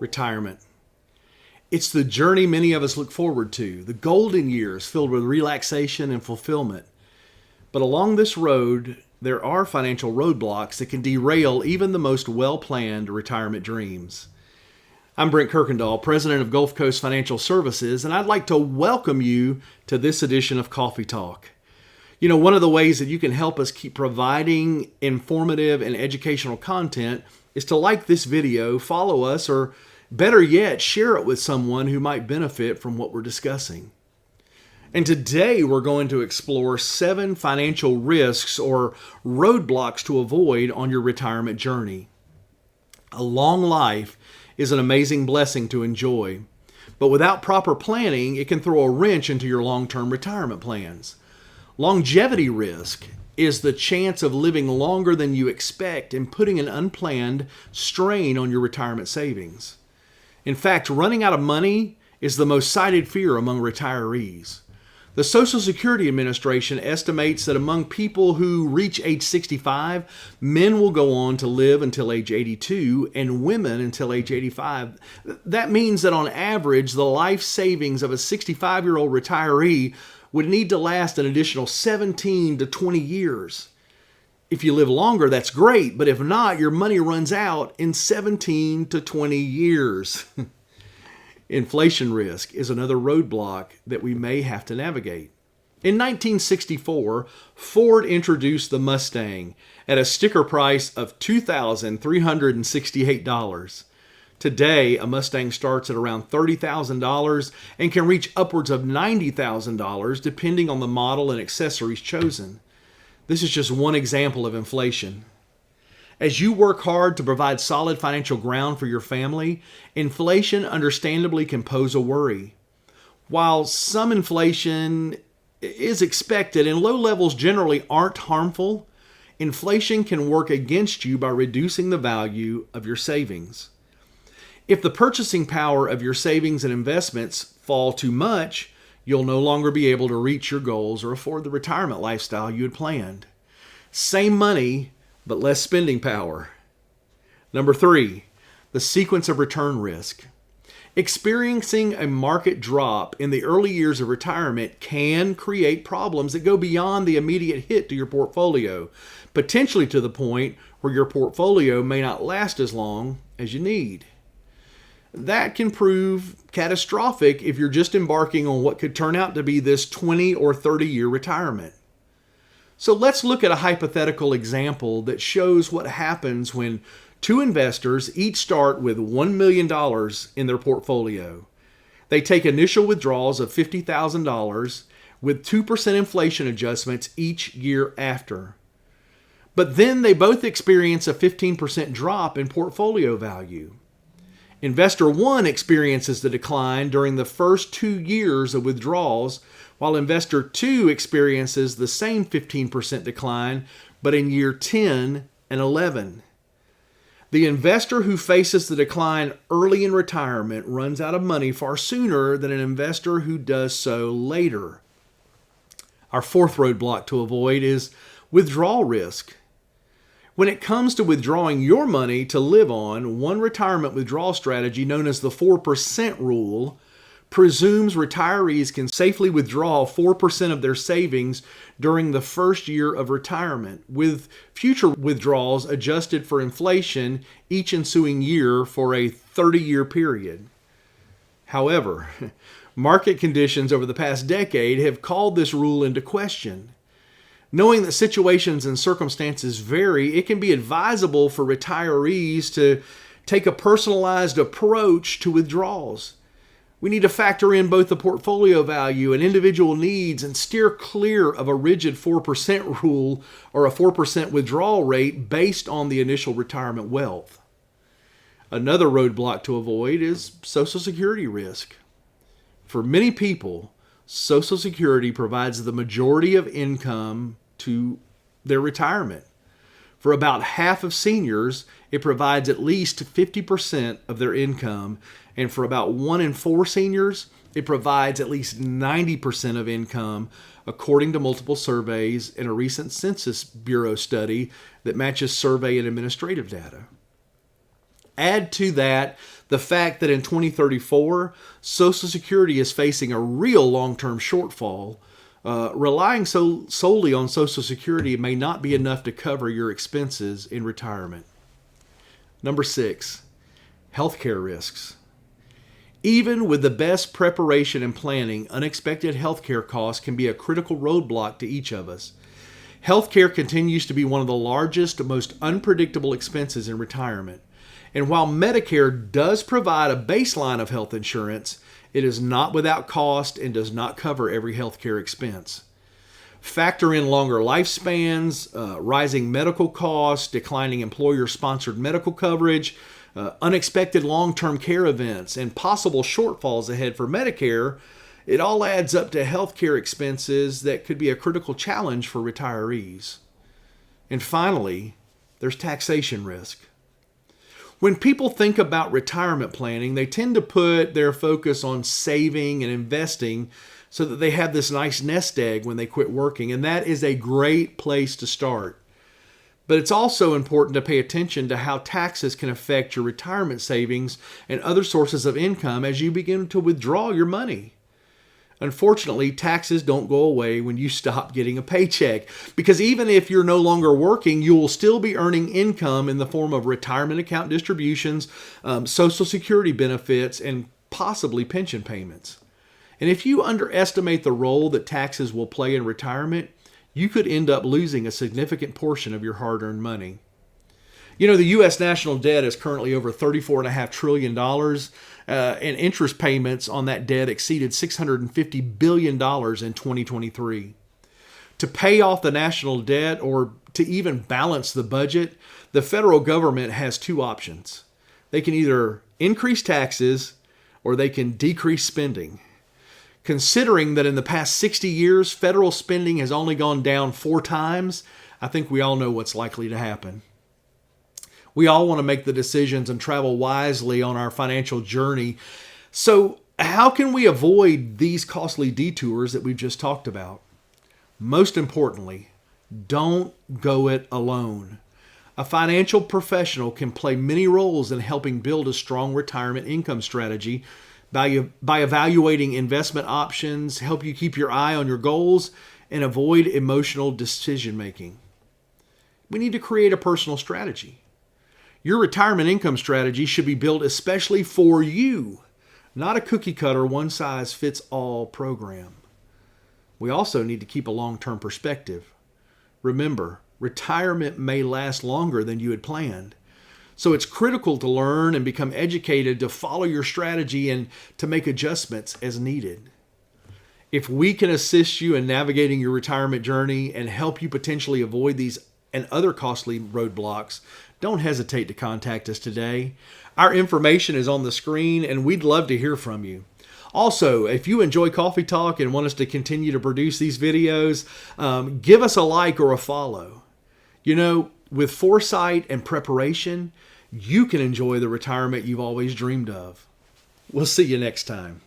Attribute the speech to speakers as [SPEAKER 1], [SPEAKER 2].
[SPEAKER 1] retirement. It's the journey many of us look forward to, the golden years filled with relaxation and fulfillment. But along this road, there are financial roadblocks that can derail even the most well-planned retirement dreams. I'm Brent Kuykendall, president of GulfCoast Financial Services, and I'd like to welcome you to this edition of Coffee Talk. You know, one of the ways that you can help us keep providing informative and educational content is to like this video, follow us, or better yet, share it with someone who might benefit from what we're discussing. And today we're going to explore 7 financial risks or roadblocks to avoid on your retirement journey. A long life is an amazing blessing to enjoy, but without proper planning, it can throw a wrench into your long-term retirement plans. Longevity risk is the chance of living longer than you expect and putting an unplanned strain on your retirement savings. In fact, running out of money is the most cited fear among retirees. The Social Security Administration estimates that among people who reach age 65, men will go on to live until age 82 and women until age 85. That means that on average, the life savings of a 65-year-old retiree would need to last an additional 17 to 20 years. If you live longer, that's great, but if not, your money runs out in 17 to 20 years. Inflation risk is another roadblock that we may have to navigate. In 1964, Ford introduced the Mustang at a sticker price of $2,368. Today, a Mustang starts at around $30,000 and can reach upwards of $90,000 depending on the model and accessories chosen. This is just one example of inflation. As you work hard to provide solid financial ground for your family, inflation understandably can pose a worry. While some inflation is expected and low levels generally aren't harmful, inflation can work against you by reducing the value of your savings. If the purchasing power of your savings and investments fall too much, you'll no longer be able to reach your goals or afford the retirement lifestyle you had planned. Same money, but less spending power. Number 3, the sequence of return risk. Experiencing a market drop in the early years of retirement can create problems that go beyond the immediate hit to your portfolio, potentially to the point where your portfolio may not last as long as you need. That can prove catastrophic if you're just embarking on what could turn out to be this 20 or 30-year retirement. So let's look at a hypothetical example that shows what happens when 2 investors each start with $1 million in their portfolio. They take initial withdrawals of $50,000 with 2% inflation adjustments each year after. But then they both experience a 15% drop in portfolio value. Investor 1 experiences the decline during the first 2 years of withdrawals, while Investor 2 experiences the same 15% decline, but in year 10 and 11. The investor who faces the decline early in retirement runs out of money far sooner than an investor who does so later. Our 4th roadblock to avoid is withdrawal risk. When it comes to withdrawing your money to live on, one retirement withdrawal strategy known as the 4% rule presumes retirees can safely withdraw 4% of their savings during the first year of retirement, with future withdrawals adjusted for inflation each ensuing year for a 30-year period. However, market conditions over the past decade have called this rule into question. Knowing that situations and circumstances vary, it can be advisable for retirees to take a personalized approach to withdrawals. We need to factor in both the portfolio value and individual needs and steer clear of a rigid 4% rule or a 4% withdrawal rate based on the initial retirement wealth. Another roadblock to avoid is Social Security risk. For many people, Social Security provides the majority of income to their retirement. For about half of seniors, it provides at least 50% of their income, and for about 1 in 4 seniors, it provides at least 90% of income, according to multiple surveys and a recent Census Bureau study that matches survey and administrative data. Add to that the fact that in 2034, Social Security is facing a real long-term shortfall. Relying solely on Social Security may not be enough to cover your expenses in retirement. Number 6, healthcare risks. Even with the best preparation and planning, unexpected healthcare costs can be a critical roadblock to each of us. Healthcare continues to be one of the largest, most unpredictable expenses in retirement. And while Medicare does provide a baseline of health insurance, it is not without cost and does not cover every healthcare expense. Factor in longer lifespans, rising medical costs, declining employer-sponsored medical coverage, unexpected long-term care events, and possible shortfalls ahead for Medicare. It all adds up to healthcare expenses that could be a critical challenge for retirees. And finally, there's taxation risk. When people think about retirement planning, they tend to put their focus on saving and investing so that they have this nice nest egg when they quit working, and that is a great place to start. But it's also important to pay attention to how taxes can affect your retirement savings and other sources of income as you begin to withdraw your money. Unfortunately, taxes don't go away when you stop getting a paycheck, because even if you're no longer working, you will still be earning income in the form of retirement account distributions, Social Security benefits, and possibly pension payments. And if you underestimate the role that taxes will play in retirement, you could end up losing a significant portion of your hard-earned money. You know, the U.S. national debt is currently over $34.5 trillion, and interest payments on that debt exceeded $650 billion in 2023. To pay off the national debt or to even balance the budget, the federal government has two options. They can either increase taxes or they can decrease spending. Considering that in the past 60 years, federal spending has only gone down 4 times, I think we all know what's likely to happen. We all want to make the decisions and travel wisely on our financial journey. So how can we avoid these costly detours that we've just talked about? Most importantly, don't go it alone. A financial professional can play many roles in helping build a strong retirement income strategy by evaluating investment options, help you keep your eye on your goals, and avoid emotional decision making. We need to create a personal strategy. Your retirement income strategy should be built especially for you, not a cookie-cutter, one-size-fits-all program. We also need to keep a long-term perspective. Remember, retirement may last longer than you had planned. So it's critical to learn and become educated to follow your strategy and to make adjustments as needed. If we can assist you in navigating your retirement journey and help you potentially avoid these and other costly roadblocks, don't hesitate to contact us today. Our information is on the screen and we'd love to hear from you. Also, if you enjoy Coffee Talk and want us to continue to produce these videos, give us a like or a follow. You know, with foresight and preparation, you can enjoy the retirement you've always dreamed of. We'll see you next time.